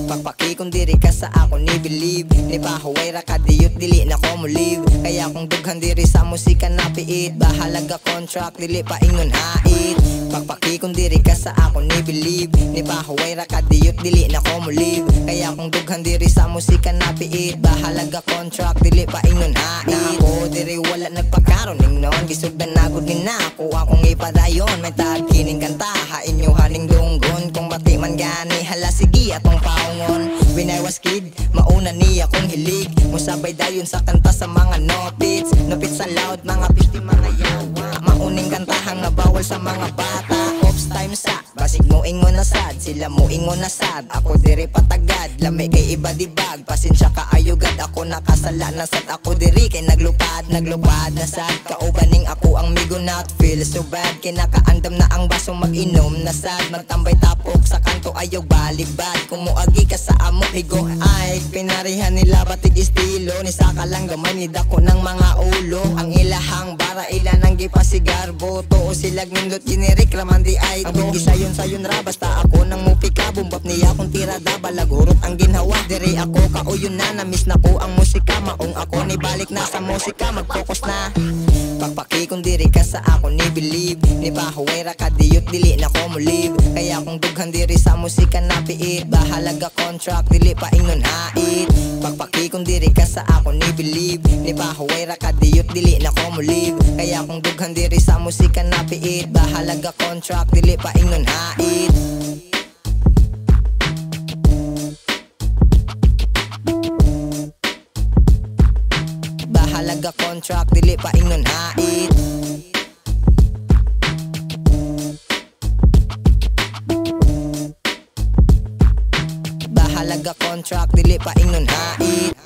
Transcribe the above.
Pagpaki kung diri ka sa ako ni believe, ni pahuway ra ka diyot dili na ko mo live. Kaya kung dughan diri sa musika na piit, bahalaga contract dili pa ingon hait. Pagpaki kung diri ka sa ako ni believe, ni pahuway ra ka diyot dili na ko mo live. Kaya kung dughan diri sa musika na piit, bahalaga contract dili pa ingon hait. Na ako diri wala nagpakaroon ning noon, gisugdan nagod ni na ako akong ipadayon. May tag kining kanta inyo haning dunggon, kung bati man gani hala sige atong paungon. When I was kid, mauna niya kong hilig, musabay dayon sa kanta sa mga nopits. Nopits sa loud, mga piti, mga yawa, mauning kantahang nga bawal sa mga bata. Ops time sa, basig mo ingon na sad, sila mo ingon na sad, ako diri patagad, lami kay iba dibag. Pasensya ka ayugad, ako nakasala na sad, ako diri kay naglupad na sad. Kaubaning ako ang migo not feel so bad, kinakaandam na ang baso mag-inom na sad. Magtambay tapok sa kanto ayog balibad, kumuagi ka sa amo higo ay pinarihan nila batig estilo, ni saka lang gamay ni dako ng mga ulo. Ang ilahang bara ilan ang gipasigarbo, too silag nindot generic raman di ay to. Ang gisayon-sayon ra basta ako nang mupika, bumbap niya kung tirada balagurot ang ginhawa. Diri ako kauyon na miss na ko ang musika, maong ako ni balik na sa musika, mag-focus na. Pagpaki kung diri ka sa ako ni believe, ni pahuway ra ka diyot dili na ko mo live. Kaya kung dughan diri sa musika na piit, bahalaga contract dili pa ingon hait. Pagpaki kung diri ka sa ako ni believe, ni pahuway ra ka diyot dili na ko mo live. Kaya kung dughan diri sa musika na piit, bahalaga contract dili pa ingon hait. Bahalaga contract dili pa ingon hait. Bahalaga contract dili pa ingon hait.